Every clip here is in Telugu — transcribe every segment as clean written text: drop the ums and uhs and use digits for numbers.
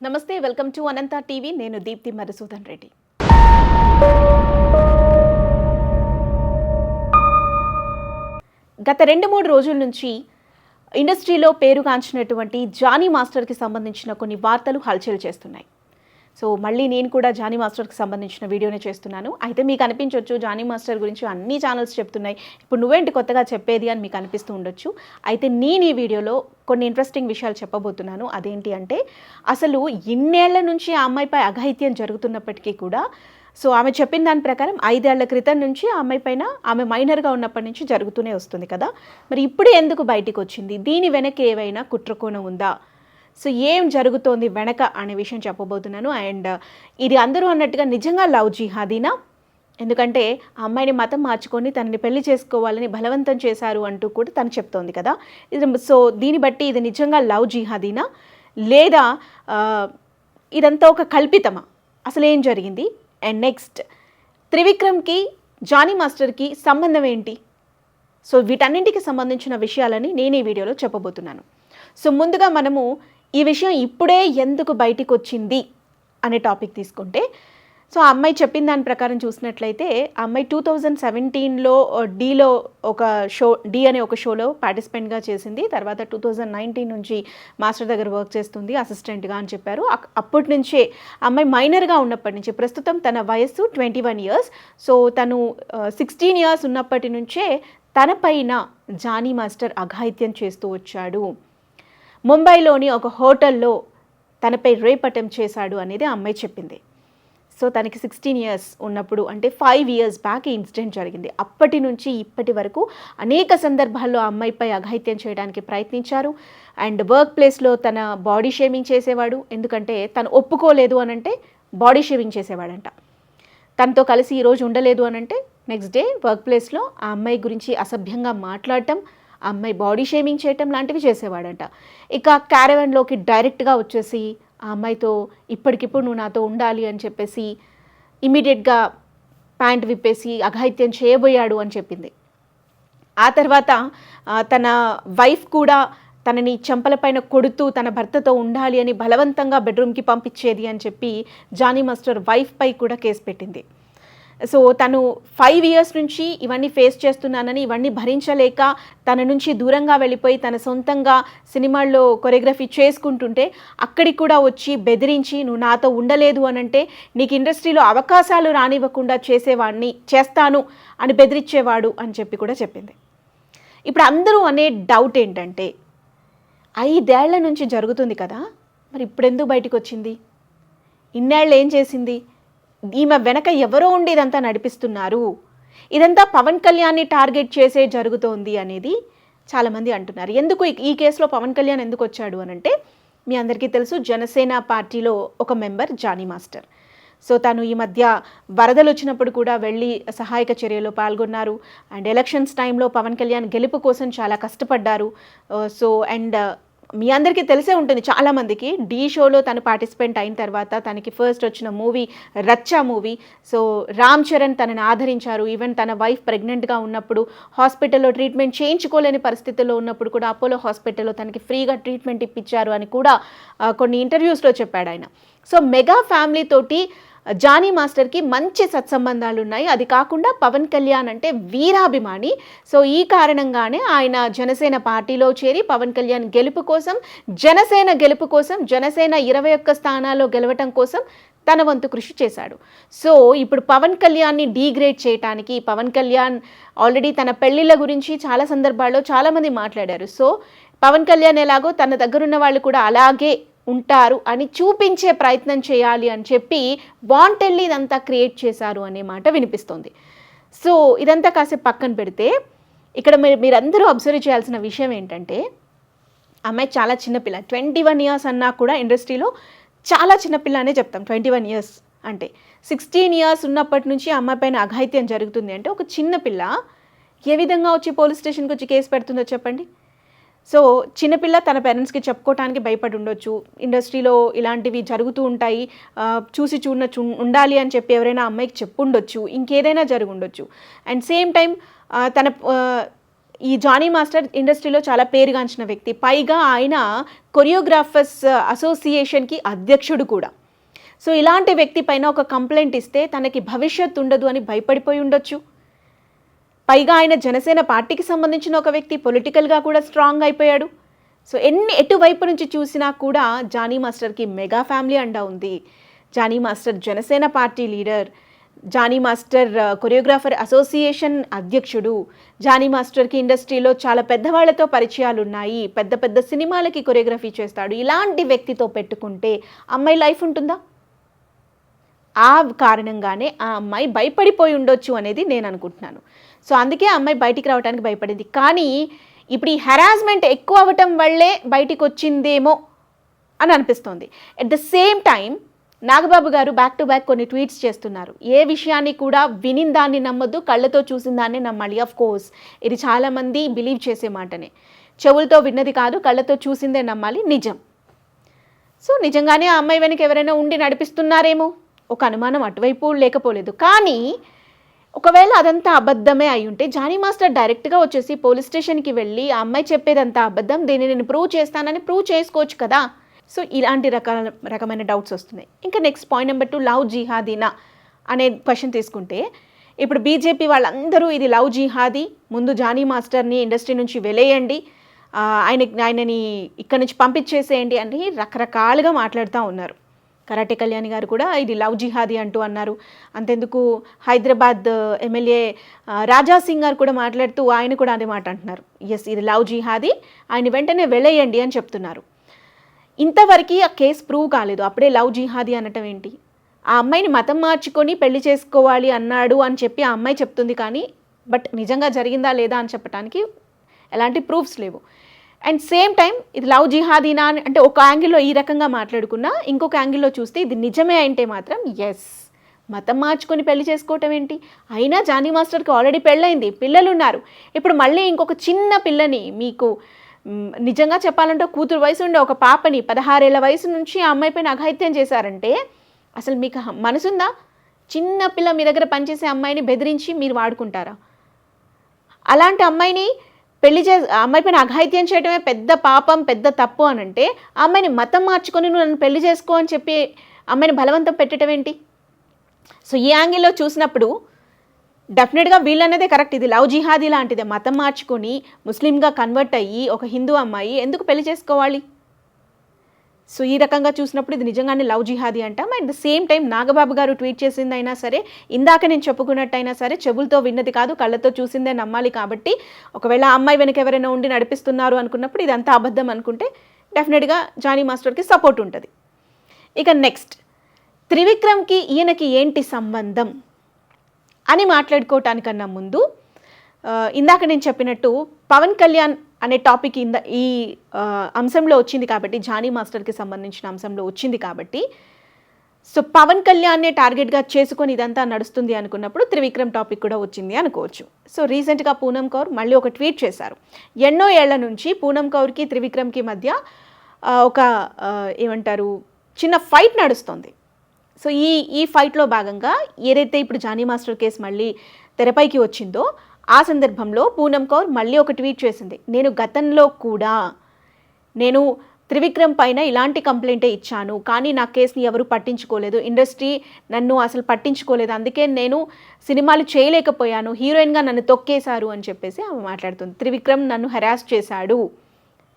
నమస్తే, వెల్కమ్ టు అనంత టీవీ. నేను దీప్తి మధుసూదన్ రెడ్డి. గత 2-3 రోజుల నుంచి ఇండస్ట్రీలో పేరుగాంచినటువంటి జానీ మాస్టర్కి సంబంధించిన కొన్ని వార్తలు హల్చల్ చేస్తున్నాయి. సో మళ్ళీ నేను కూడా జానీ మాస్టర్కి సంబంధించిన వీడియోనే చేస్తున్నాను. అయితే మీకు అనిపించవచ్చు జానీ మాస్టర్ గురించి అన్ని ఛానల్స్ చెప్తున్నాయి, ఇప్పుడు నువ్వేంటి కొత్తగా చెప్పేది అని మీకు అనిపిస్తూ ఉండొచ్చు. అయితే నేను ఈ వీడియోలో కొన్ని ఇంట్రెస్టింగ్ విషయాలు చెప్పబోతున్నాను. అదేంటి అంటే, అసలు ఇన్నేళ్ల నుంచి ఆ అమ్మాయిపై అఘాయిత్యం జరుగుతున్నప్పటికీ కూడా సో ఆమె చెప్పిన దాని ప్రకారం 5 ఏళ్ల క్రితం నుంచి ఆ అమ్మాయి పైన ఆమె మైనర్గా ఉన్నప్పటి నుంచి జరుగుతూనే వస్తుంది కదా. మరి ఇప్పుడు ఎందుకు బయటికి వచ్చింది? దీని వెనక ఏవైనా కుట్రకోణం ఉందా? సో ఏం జరుగుతోంది వెనక అనే విషయం చెప్పబోతున్నాను. అండ్ ఇది అందరూ అన్నట్టుగా నిజంగా లవ్ జిహాదీనా? ఎందుకంటే ఆ అమ్మాయిని మతం మార్చుకొని తనని పెళ్లి చేసుకోవాలని బలవంతం చేశారు అంటూ కూడా తను చెప్తోంది కదా. సో దీన్ని బట్టి ఇది నిజంగా లవ్ జిహాదీనా, లేదా ఇదంతా ఒక కల్పితమా? అసలు ఏం జరిగింది? అండ్ నెక్స్ట్, త్రివిక్రమ్కి జానీ మాస్టర్కి సంబంధం ఏంటి? సో వీటన్నింటికి సంబంధించిన విషయాలని నేను ఈ వీడియోలో చెప్పబోతున్నాను. సో ముందుగా మనము ఈ విషయం ఇప్పుడే ఎందుకు బయటికి వచ్చింది అనే టాపిక్ తీసుకుంటే, సో ఆ అమ్మాయి చెప్పిన దాని ప్రకారం చూసినట్లయితే ఆ అమ్మాయి 2017లో డీలో ఒక షో, డీ అనే ఒక షోలో పార్టిసిపెంట్గా చేసింది. తర్వాత 2019 నుంచి మాస్టర్ దగ్గర వర్క్ చేస్తుంది అసిస్టెంట్గా అని చెప్పారు. అప్పటి నుంచే అమ్మాయి మైనర్గా ఉన్నప్పటి నుంచి, ప్రస్తుతం తన వయస్సు 21 ఇయర్స్. సో తను 16 ఇయర్స్ ఉన్నప్పటి నుంచే తన పైన జానీ మాస్టర్ అఘాయిత్యం చేస్తూ వచ్చాడు. ముంబైలోని ఒక హోటల్లో తనపై రేప్ అటెంప్ట్ చేశాడు అనేది ఆ అమ్మాయి చెప్పింది. సో తనకి 16 ఇయర్స్ ఉన్నప్పుడు, అంటే 5 ఇయర్స్ బ్యాక్ ఈ ఇన్సిడెంట్ జరిగింది. అప్పటి నుంచి ఇప్పటి వరకు అనేక సందర్భాల్లో ఆ అమ్మాయిపై అఘాయిత్యం చేయడానికి ప్రయత్నించారు. అండ్ వర్క్ ప్లేస్లో తన బాడీ షేమింగ్ చేసేవాడు. ఎందుకంటే తను ఒప్పుకోలేదు అనంటే బాడీ షేమింగ్ చేసేవాడంట. తనతో కలిసి ఈరోజు ఉండలేదు అనంటే నెక్స్ట్ డే వర్క్ ప్లేస్లో ఆ అమ్మాయి గురించి అసభ్యంగా మాట్లాడటం, ఆ అమ్మాయి బాడీ షేమింగ్ చేయటం లాంటివి చేసేవాడంట. ఇక క్యారవాన్లోకి డైరెక్ట్గా వచ్చేసి ఆ అమ్మాయితో ఇప్పటికిప్పుడు నువ్వు నాతో ఉండాలి అని చెప్పేసి ఇమీడియట్గా ప్యాంట్ విప్పేసి అఘాయిత్యం చేయబోయాడు అని చెప్పింది. ఆ తర్వాత తన వైఫ్ కూడా తనని చెంపలపైన కొడుతూ తన భర్తతో ఉండాలి అని బలవంతంగా బెడ్రూమ్కి పంపించేది అని చెప్పి జానీ మాస్టర్ వైఫ్పై కూడా కేసు పెట్టింది. సో తను 5 ఇయర్స్ నుంచి ఇవన్నీ ఫేస్ చేస్తున్నానని, ఇవన్నీ భరించలేక తన నుంచి దూరంగా వెళ్ళిపోయి తన సొంతంగా సినిమాల్లో కొరియోగ్రఫీ చేసుకుంటుంటే అక్కడికి కూడా వచ్చి బెదిరించి నువ్వు నాతో ఉండలేదు అనంటే నీకు ఇండస్ట్రీలో అవకాశాలు రానివ్వకుండా చేస్తాను అని బెదిరించేవాడు అని చెప్పి కూడా చెప్పింది. ఇప్పుడు అందరూ అనే డౌట్ ఏంటంటే, 5 ఏళ్ల నుంచి జరుగుతుంది కదా, మరి ఇప్పుడు ఎందుకు బయటకు వచ్చింది? ఇన్నేళ్ళు ఏం చేసింది? ఈమె వెనక ఎవరో ఉండి ఇదంతా నడిపిస్తున్నారు, ఇదంతా పవన్ కళ్యాణ్ని టార్గెట్ చేసే జరుగుతోంది అనేది చాలామంది అంటున్నారు. ఎందుకు ఈ కేసులో పవన్ కళ్యాణ్ ఎందుకు వచ్చాడు అనంటే, మీ అందరికీ తెలుసు జనసేన పార్టీలో ఒక మెంబర్ జానీ మాస్టర్. సో తను ఈ మధ్య వరదలు వచ్చినప్పుడు కూడా వెళ్ళి సహాయక చర్యలో పాల్గొన్నారు. అండ్ ఎలక్షన్స్ టైంలో పవన్ కళ్యాణ్ గెలుపు కోసం చాలా కష్టపడ్డారు. సో అండ్ మీ అందరికీ తెలిసే ఉంటుంది చాలామందికి, డీ షోలో తను పార్టిసిపెంట్ అయిన తర్వాత తనకి ఫస్ట్ వచ్చిన movie Racha movie. So Ram Charan తనని ఆదరించారు. ఈవెన్ తన వైఫ్ ప్రెగ్నెంట్గా ఉన్నప్పుడు హాస్పిటల్లో ట్రీట్మెంట్ చేయించుకోలేని పరిస్థితుల్లో ఉన్నప్పుడు కూడా అపోలో హాస్పిటల్లో తనకి ఫ్రీగా ట్రీట్మెంట్ ఇప్పించారు అని కూడా కొన్ని ఇంటర్వ్యూస్లో చెప్పాడు ఆయన. సో మెగా ఫ్యామిలీ తోటి జానీ మాస్టర్కి మంచి సత్సంబంధాలు ఉన్నాయి. అది కాకుండా పవన్ కళ్యాణ్ అంటే వీరాభిమాని. సో ఈ కారణంగానే ఆయన జనసేన పార్టీలో చేరి పవన్ కళ్యాణ్ గెలుపు కోసం, జనసేన 21 స్థానాల్లో గెలవటం కోసం తన వంతు కృషి చేశాడు. సో ఇప్పుడు పవన్ కళ్యాణ్ని డీగ్రేడ్ చేయడానికి, పవన్ కళ్యాణ్ ఆల్రెడీ తన పెళ్లిళ్ళ గురించి చాలా సందర్భాల్లో చాలామంది మాట్లాడారు. సో పవన్ కళ్యాణ్ ఎలాగో తన దగ్గరున్న వాళ్ళు కూడా అలాగే ఉంటారు అని చూపించే ప్రయత్నం చేయాలి అని చెప్పి వాంటెడ్లీ ఇదంతా క్రియేట్ చేశారు అనే మాట వినిపిస్తోంది. సో ఇదంతా కాసేపు పక్కన పెడితే, ఇక్కడ మీరందరూ అబ్జర్వ్ చేయాల్సిన విషయం ఏంటంటే, అమ్మాయి చాలా చిన్నపిల్ల, 21 ఇయర్స్ అన్నా కూడా ఇండస్ట్రీలో చాలా చిన్నపిల్ల అనే చెప్తాం. 21 ఇయర్స్ అంటే 16 ఇయర్స్ ఉన్నప్పటి నుంచి అమ్మాయి పైన అఘాయిత్యం జరుగుతుంది అంటే ఒక చిన్నపిల్ల ఏ విధంగా వచ్చి పోలీస్ స్టేషన్కి వచ్చి కేసు పెడుతుందో చెప్పండి. సో చిన్నపిల్ల తన పేరెంట్స్కి చెప్పుకోవటానికి భయపడి ఉండొచ్చు, ఇండస్ట్రీలో ఇలాంటివి జరుగుతూ ఉంటాయి, చూసి ఉండాలి అని చెప్పి ఎవరైనా అమ్మాయికి చెప్పుండొచ్చు, ఇంకేదైనా జరిగి ఉండొచ్చు. అండ్ సేమ్ టైం తన ఈ జానీ మాస్టర్ ఇండస్ట్రీలో చాలా పేరుగాంచిన వ్యక్తి, పైగా ఆయన కొరియోగ్రాఫర్స్ అసోసియేషన్కి అధ్యక్షుడు కూడా. సో ఇలాంటి వ్యక్తి పైన ఒక కంప్లైంట్ ఇస్తే తనకి భవిష్యత్తు ఉండదు అని భయపడిపోయి ఉండొచ్చు. పైగా ఆయన జనసేన పార్టీకి సంబంధించిన ఒక వ్యక్తి, పొలిటికల్గా కూడా స్ట్రాంగ్ అయిపోయాడు. సో ఎటువైపు నుంచి చూసినా కూడా జానీ మాస్టర్కి మెగా ఫ్యామిలీ అండా ఉంది. Jani master Janasena party leader, Jani master choreographer association అధ్యక్షుడు, జానీ మాస్టర్కి ఇండస్ట్రీలో చాలా పెద్దవాళ్లతో పరిచయాలు ఉన్నాయి, పెద్ద పెద్ద సినిమాలకి కొరియోగ్రఫీ చేస్తాడు. ఇలాంటి వ్యక్తితో పెట్టుకుంటే అమ్మాయి లైఫ్ ఉంటుందా? ఆ కారణంగానే ఆ అమ్మాయి భయపడిపోయి ఉండొచ్చు అనేది నేను అనుకుంటున్నాను. సో అందుకే ఆ అమ్మాయి బయటికి రావడానికి భయపడింది. కానీ ఇప్పుడు ఈ హెరాస్మెంట్ ఎక్కువ అవ్వటం వల్లే బయటికి వచ్చిందేమో అని అనిపిస్తోంది. At the same time Nagababu గారు బ్యాక్ టు బ్యాక్ కొన్ని ట్వీట్స్ చేస్తున్నారు. ఏ విషయాన్ని కూడా వినిన దాన్ని నమ్మొద్దు, కళ్ళతో చూసిన దాన్ని నమ్మాలి. ఆఫ్ కోర్స్ ఇది చాలామంది బిలీవ్ చేసే మాటనే. చెవులతో విన్నది కాదు, కళ్ళతో చూసిందే నమ్మాలి, నిజం. సో నిజంగానే ఆ అమ్మాయి వెనక ఎవరైనా ఉండి నడిపిస్తున్నారేమో, ఒక అనుమానం అటువైపు లేకపోలేదు. కానీ ఒకవేళ అదంతా అబద్ధమే అయి ఉంటే జానీ మాస్టర్ డైరెక్ట్గా వచ్చేసి పోలీస్ స్టేషన్కి వెళ్ళి ఆ అమ్మాయి చెప్పేదంతా అబద్ధం, దీన్ని నేను ప్రూవ్ చేస్తానని ప్రూవ్ చేసుకోవచ్చు కదా. సో ఇలాంటి రకమైన డౌట్స్ వస్తున్నాయి. ఇంకా నెక్స్ట్ పాయింట్ నెంబర్ 2, లవ్ జిహాదీనా అనే క్వశ్చన్ తీసుకుంటే, ఇప్పుడు బీజేపీ వాళ్ళందరూ ఇది లవ్ జిహాదీ, ముందు జానీ మాస్టర్ని ఇండస్ట్రీ నుంచి వెలేయండి, ఆయనని ఇక్కడ నుంచి పంపించేసేయండి అని రకరకాలుగా మాట్లాడుతూ ఉన్నారు. కరాటే కళ్యాణి గారు కూడా ఇది లవ్ జిహాదీ అంటూ అన్నారు. అంతెందుకు హైదరాబాద్ ఎమ్మెల్యే రాజా సింగ్ గారు కూడా మాట్లాడుతూ ఆయన కూడా అదే మాట అంటున్నారు. ఎస్, ఇది లవ్ జిహాదీ, ఆయన వెంటనే వెళ్ళేయండి అని చెప్తున్నారు. ఇంతవరకు ఆ కేసు ప్రూవ్ కాలేదు, అప్పుడే లవ్ జిహాదీ అనటం ఏంటి? ఆ అమ్మాయిని మతం మార్చుకొని పెళ్లి చేసుకోవాలి అన్నాడు అని చెప్పి ఆ అమ్మాయి చెప్తుంది. కానీ బట్ నిజంగా జరిగిందా లేదా అని చెప్పడానికి ఎలాంటి ప్రూఫ్స్ లేవు. అండ్ సేమ్ టైం ఇది లవ్ జిహాదీనా అంటే ఒక యాంగిల్లో ఈ రకంగా మాట్లాడుకున్నా, ఇంకొక యాంగిల్లో చూస్తే ఇది నిజమే అంటే మాత్రం ఎస్, మతం మార్చుకొని పెళ్లి చేసుకోవటం ఏంటి? అయినా జానీ మాస్టర్కి ఆల్రెడీ పెళ్ళైంది, పిల్లలు ఉన్నారు. ఇప్పుడు మళ్ళీ ఇంకొక చిన్న పిల్లని, మీకు నిజంగా చెప్పాలంటే కూతురు వయసు ఉండే ఒక పాపని 16 ఏళ్ల వయసు నుంచి ఆ అమ్మాయి పైన అఘాయిత్యం చేశారంటే అసలు మీకు మనసుందా? చిన్న పిల్ల మీ దగ్గర పనిచేసే అమ్మాయిని బెదిరించి మీరు వాడుకుంటారా? అలాంటి అమ్మాయిని అమ్మాయి పైన అఘాయిత్యం చేయడమే పెద్ద పాపం, పెద్ద తప్పు అని అంటే ఆ అమ్మాయిని మతం మార్చుకొని నువ్వు నన్ను పెళ్లి చేసుకో అని చెప్పి అమ్మాయిని బలవంతం పెట్టడం ఏంటి? సో ఈ యాంగిల్లో చూసినప్పుడు డెఫినెట్గా వీళ్ళన్నదే కరెక్ట్, ఇది లవ్ జిహాదీ లాంటిదే. మతం మార్చుకొని ముస్లింగా కన్వర్ట్ అయ్యి ఒక హిందూ అమ్మాయి ఎందుకు పెళ్లి చేసుకోవాలి? సో ఈ రకంగా చూసినప్పుడు ఇది నిజంగానే లవ్ జిహాదీ అంటాం. At the same time Nagababu గారు ట్వీట్ చేసిందైనా సరే, ఇందాక నేను చెప్పుకున్నట్టయినా సరే, చెవులతో విన్నది కాదు, కళ్ళతో చూసిందే నమ్మాలి. కాబట్టి ఒకవేళ ఆ అమ్మాయి వెనక ఎవరైనా ఉండి నడిపిస్తున్నారు అనుకున్నప్పుడు ఇదంతా అబద్ధం అనుకుంటే డెఫినెట్గా జానీ మాస్టర్కి సపోర్ట్ ఉంటుంది. ఇక నెక్స్ట్, త్రివిక్రమ్కి ఈయనకి ఏంటి సంబంధం అని మాట్లాడుకోవటానికన్నా ముందు ఇందాక నేను చెప్పినట్టు పవన్ కళ్యాణ్ అనే టాపిక్ ఈ అంశంలో వచ్చింది కాబట్టి, జానీ మాస్టర్కి సంబంధించిన అంశంలో వచ్చింది కాబట్టి, సో పవన్ కళ్యాణ్నే టార్గెట్గా చేసుకొని ఇదంతా నడుస్తుంది అనుకున్నప్పుడు త్రివిక్రమ్ టాపిక్ కూడా వచ్చింది అనుకోవచ్చు. సో రీసెంట్గా పూనం కౌర్ మళ్ళీ ఒక ట్వీట్ చేశారు. ఎన్నో ఏళ్ల నుంచి పూనం కౌర్కి త్రివిక్రమ్కి మధ్య ఒక ఏమంటారు చిన్న ఫైట్ నడుస్తుంది. సో ఈ ఫైట్లో భాగంగా ఏదైతే ఇప్పుడు జానీ మాస్టర్ కేసు మళ్ళీ తెరపైకి వచ్చిందో ఆ సందర్భంలో పూనం కౌర్ మళ్ళీ ఒక ట్వీట్ చేసింది. నేను గతంలో కూడా త్రివిక్రమ్ పైన ఇలాంటి కంప్లైంటే ఇచ్చాను, కానీ నా కేసుని ఎవరు పట్టించుకోలేదు, ఇండస్ట్రీ నన్ను అసలు పట్టించుకోలేదు, అందుకే నేను సినిమాలు చేయలేకపోయాను, హీరోయిన్గా నన్ను తొక్కేశారు అని చెప్పేసి ఆమె మాట్లాడుతుంది. త్రివిక్రమ్ నన్ను హెరాస్ చేశాడు,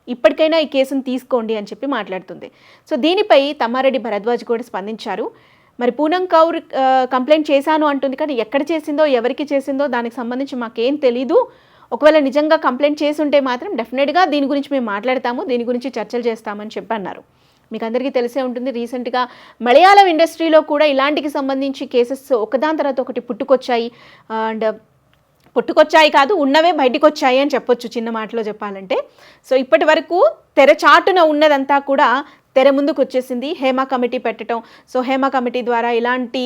ఇప్పటికైనా ఈ కేసును తీసుకోండి అని చెప్పి మాట్లాడుతుంది. సో దీనిపై తమ్మారెడ్డి భరద్వాజ్ కూడా స్పందించారు. మరి పూనం కౌర్ కంప్లైంట్ చేశాను అంటుంది, కానీ ఎక్కడ చేసిందో ఎవరికి చేసిందో దానికి సంబంధించి మాకేం తెలీదు. ఒకవేళ నిజంగా కంప్లైంట్ చేసి ఉంటే మాత్రం డెఫినెట్గా దీని గురించి మేము మాట్లాడతాము, దీని గురించి చర్చలు చేస్తామని చెప్పన్నారు. మీకు అందరికీ తెలిసే ఉంటుంది, రీసెంట్గా మలయాళం ఇండస్ట్రీలో కూడా ఇలాంటికి సంబంధించి కేసెస్ ఒకదాని తర్వాత ఒకటి పుట్టుకొచ్చాయి కాదు, ఉన్నవే బయటకు వచ్చాయి అని చెప్పొచ్చు చిన్న మాటలో చెప్పాలంటే. సో ఇప్పటి వరకు తెరచాటున ఉన్నదంతా కూడా తెర ముందుకు వచ్చేసింది. హేమ కమిటీ పెట్టడం, సో హేమ కమిటీ ద్వారా ఇలాంటి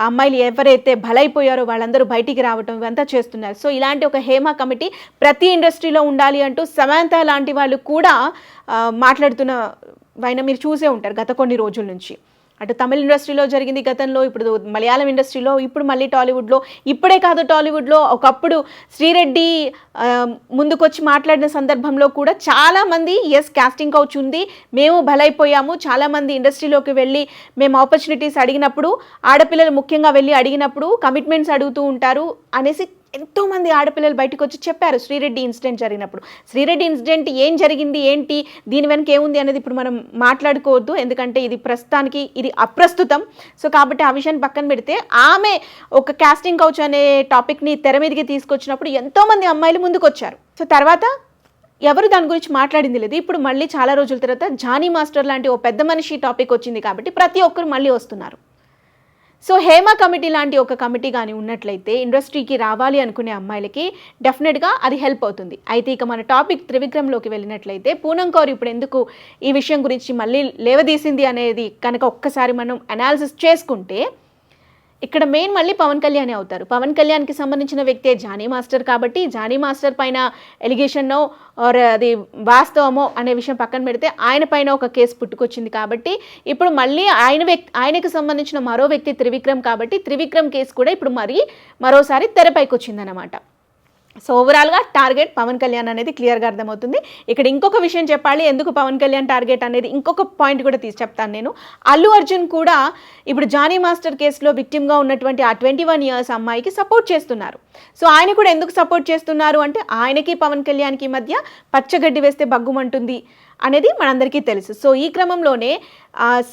అమ్మాయిలు ఎవరైతే బలైపోయారో వాళ్ళందరూ బయటికి రావటం ఇవంతా చేస్తున్నారు. సో ఇలాంటి ఒక హేమ కమిటీ ప్రతి ఇండస్ట్రీలో ఉండాలి అంటూ సమాంత లాంటి వాళ్ళు కూడా మాట్లాడుతున్న వైన మీరు చూసే ఉంటారు గత కొన్ని రోజుల నుంచి. అటు తమిళ ఇండస్ట్రీలో జరిగింది గతంలో, ఇప్పుడు మలయాళం ఇండస్ట్రీలో, ఇప్పుడు మళ్ళీ టాలీవుడ్లో. ఇప్పుడే కాదు, టాలీవుడ్లో ఒకప్పుడు శ్రీరెడ్డి ముందుకొచ్చి మాట్లాడిన సందర్భంలో కూడా చాలామంది కాస్టింగ్ కౌచ్ ఉంది, మేము బలైపోయాము, చాలామంది ఇండస్ట్రీలోకి వెళ్ళి మేము ఆపర్చునిటీస్ అడిగినప్పుడు, ఆడపిల్లలు ముఖ్యంగా వెళ్ళి అడిగినప్పుడు కమిట్మెంట్స్ అడుగుతూ ఉంటారు అనేసి ఎంతోమంది ఆడపిల్లలు బయటకు వచ్చి చెప్పారు శ్రీరెడ్డి ఇన్సిడెంట్ జరిగినప్పుడు. శ్రీరెడ్డి ఇన్సిడెంట్ ఏం జరిగింది, ఏంటి, దీని వెనక ఏముంది అనేది ఇప్పుడు మనం మాట్లాడుకోవద్దు, ఎందుకంటే ఇది ప్రస్తుతానికి ఇది అప్రస్తుతం. సో కాబట్టి ఆ విషయాన్ని పక్కన పెడితే, ఆమె ఒక కాస్టింగ్ కౌచ్ అనే టాపిక్ని తెర మీదకి తీసుకొచ్చినప్పుడు ఎంతోమంది అమ్మాయిలు ముందుకు వచ్చారు. సో తర్వాత ఎవరు దాని గురించి మాట్లాడింది లేదు. ఇప్పుడు మళ్ళీ చాలా రోజుల తర్వాత జానీ మాస్టర్ లాంటి ఓ పెద్ద మనిషి టాపిక్ వచ్చింది కాబట్టి ప్రతి ఒక్కరు మళ్ళీ వస్తున్నారు. సో హేమ కమిటీ లాంటి ఒక కమిటీ కానీ ఉన్నట్లయితే ఇండస్ట్రీకి రావాలి అనుకునే అమ్మాయిలకి డెఫినెట్గా అది హెల్ప్ అవుతుంది. అయితే ఇక మన టాపిక్ త్రివిక్రమ్లోకి వెళ్ళినట్లయితే, పూనం కౌర్ ఇప్పుడు ఎందుకు ఈ విషయం గురించి మళ్ళీ లేవదీసింది అనేది కనుక ఒక్కసారి మనం అనాలిసిస్ చేసుకుంటే, ఇక్కడ మెయిన్ మళ్ళీ పవన్ కళ్యాణ్ అవుతారు. పవన్ కళ్యాణ్కి సంబంధించిన వ్యక్తే జానీ మాస్టర్ కాబట్టి, జానీ మాస్టర్ పైన ఎలిగేషన్నో ఆర్ అది వాస్తవమో అనే విషయం పక్కన పెడితే, ఆయన పైన ఒక కేసు పుట్టుకొచ్చింది కాబట్టి ఇప్పుడు మళ్ళీ ఆయనకు సంబంధించిన మరో వ్యక్తి త్రివిక్రమ్ కాబట్టి, త్రివిక్రమ్ కేసు కూడా ఇప్పుడు మరోసారి తెరపైకి వచ్చిందన్నమాట. సో ఓవరాల్గా టార్గెట్ పవన్ కళ్యాణ్ అనేది క్లియర్గా అర్థమవుతుంది. ఇక్కడ ఇంకొక విషయం చెప్పాలి, ఎందుకు పవన్ కళ్యాణ్ టార్గెట్ అనేది ఇంకొక పాయింట్ కూడా చెప్తాను నేను. అల్లు అర్జున్ కూడా ఇప్పుడు జానీ మాస్టర్ కేసులో విక్టిమ్గా ఉన్నటువంటి ఆ 21 years అమ్మాయికి సపోర్ట్ చేస్తున్నారు. సో ఆయన కూడా ఎందుకు సపోర్ట్ చేస్తున్నారు అంటే, ఆయనకి పవన్ కళ్యాణ్కి మధ్య పచ్చగడ్డి వేస్తే బగ్గుమంటుంది అనేది మనందరికీ తెలుసు. సో ఈ క్రమంలోనే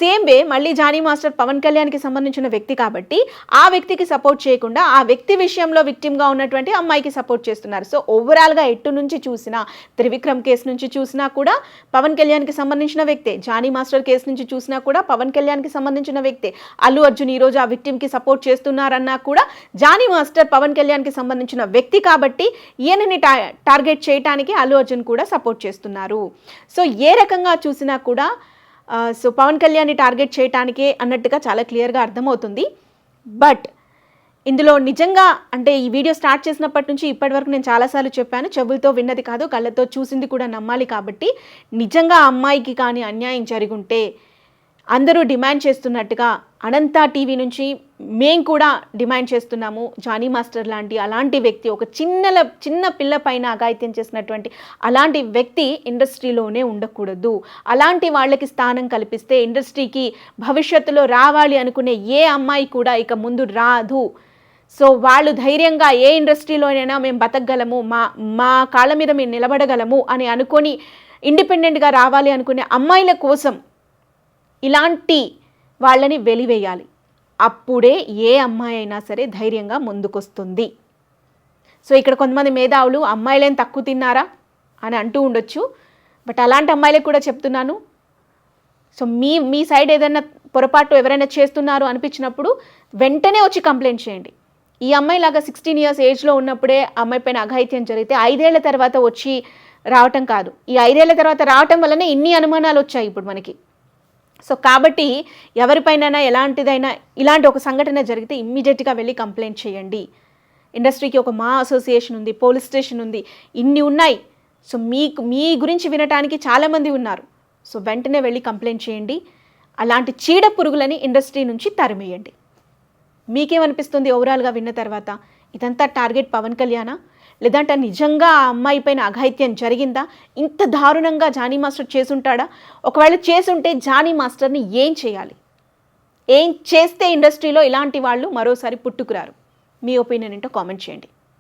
సేమ్ వే మళ్ళీ జానీ మాస్టర్ పవన్ కళ్యాణ్కి సంబంధించిన వ్యక్తి కాబట్టి, ఆ వ్యక్తికి సపోర్ట్ చేయకుండా ఆ వ్యక్తి విషయంలో విక్టిమ్గా ఉన్నటువంటి అమ్మాయికి సపోర్ట్ చేస్తున్నారు. సో ఓవరాల్గా ఎటు నుంచి చూసినా, త్రివిక్రమ్ కేసు నుంచి చూసినా కూడా పవన్ కళ్యాణ్కి సంబంధించిన వ్యక్తే, జానీ మాస్టర్ కేసు నుంచి చూసినా కూడా పవన్ కళ్యాణ్కి సంబంధించిన వ్యక్తే, అల్లు అర్జున్ ఈరోజు ఆ విక్టిమ్కి సపోర్ట్ చేస్తున్నారన్నా కూడా జానీ మాస్టర్ పవన్ కళ్యాణ్కి సంబంధించిన వ్యక్తి కాబట్టి ఈయనని టార్గెట్ చేయడానికి అల్లు అర్జున్ కూడా సపోర్ట్ చేస్తున్నారు. సో ఏ రకంగా చూసినా కూడా సో పవన్ కళ్యాణ్ని టార్గెట్ చేయటానికే అన్నట్టుగా చాలా క్లియర్గా అర్థమవుతుంది. బట్ ఇందులో నిజంగా అంటే ఈ వీడియో స్టార్ట్ చేసినప్పటి నుంచి ఇప్పటి వరకు నేను చాలాసార్లు చెప్పాను, చెవులతో విన్నది కాదు కళ్ళతో చూసింది కూడా నమ్మాలి. కాబట్టి నిజంగా అమ్మాయికి కానీ అన్యాయం జరిగుంటే అందరూ డిమాండ్ చేస్తున్నట్టుగా అనంత టీవీ నుంచి మేము కూడా డిమాండ్ చేస్తున్నాము, జానీ మాస్టర్ అలాంటి వ్యక్తి, ఒక చిన్న పిల్ల పైన అఘాయిత్యం చేసినటువంటి అలాంటి వ్యక్తి ఇండస్ట్రీలోనే ఉండకూడదు. అలాంటి వాళ్ళకి స్థానం కల్పిస్తే ఇండస్ట్రీకి భవిష్యత్తులో రావాలి అనుకునే ఏ అమ్మాయి కూడా ఇక ముందు రాదు. సో వాళ్ళు ధైర్యంగా ఏ ఇండస్ట్రీలోనైనా మేము బతకగలము, మా కాళ్ళ మీద మేము నిలబడగలము అని అనుకొని ఇండిపెండెంట్గా రావాలి అనుకునే అమ్మాయిల కోసం ఇలాంటి వాళ్ళని వెలివేయాలి. అప్పుడే ఏ అమ్మాయి అయినా సరే ధైర్యంగా ముందుకొస్తుంది. సో ఇక్కడ కొంతమంది మేధావులు అమ్మాయిలేం తక్కువ తిన్నారా అని అంటూ ఉండొచ్చు. బట్ అలాంటి అమ్మాయిలకు కూడా చెప్తున్నాను, సో మీ సైడ్ ఏదైనా పొరపాటు ఎవరైనా చేస్తున్నారు అనిపించినప్పుడు వెంటనే వచ్చి కంప్లైంట్ చేయండి. ఈ అమ్మాయిలాగా 16 years ఏజ్లో ఉన్నప్పుడే అమ్మాయి పైన అఘాయిత్యం జరిగితే 5 ఏళ్ల తర్వాత వచ్చి రావటం కాదు, ఈ 5 ఏళ్ల తర్వాత రావటం వల్లనే ఇన్ని అనుమానాలు వచ్చాయి ఇప్పుడు మనకి. సో కాబట్టి ఎవరిపైనైనా ఎలాంటిదైనా ఇలాంటి ఒక సంఘటన జరిగితే ఇమ్మీడియట్గా వెళ్ళి కంప్లైంట్ చేయండి. ఇండస్ట్రీకి ఒక మా అసోసియేషన్ ఉంది, పోలీస్ స్టేషన్ ఉంది, ఇన్ని ఉన్నాయి. సో మీ గురించి వినటానికి చాలామంది ఉన్నారు. సో వెంటనే వెళ్ళి కంప్లైంట్ చేయండి. అలాంటి చీడ పురుగులని ఇండస్ట్రీ నుంచి తరిమేయండి. మీకేమనిపిస్తుంది ఓవరాల్గా విన్న తర్వాత? ఇదంతా టార్గెట్ పవన్ కళ్యాణా, లేదంటే నిజంగా ఆ అమ్మాయి పైన అఘాయిత్యం జరిగిందా? ఇంత దారుణంగా జానీ మాస్టర్ చేసుంటాడా? ఒకవేళ చేసుంటే జానీ మాస్టర్ని ఏం చేయాలి? ఏం చేస్తే ఇండస్ట్రీలో ఇలాంటి వాళ్ళు మరోసారి పుట్టుకురారు? మీ ఒపీనియన్ ఏంటో కామెంట్ చేయండి.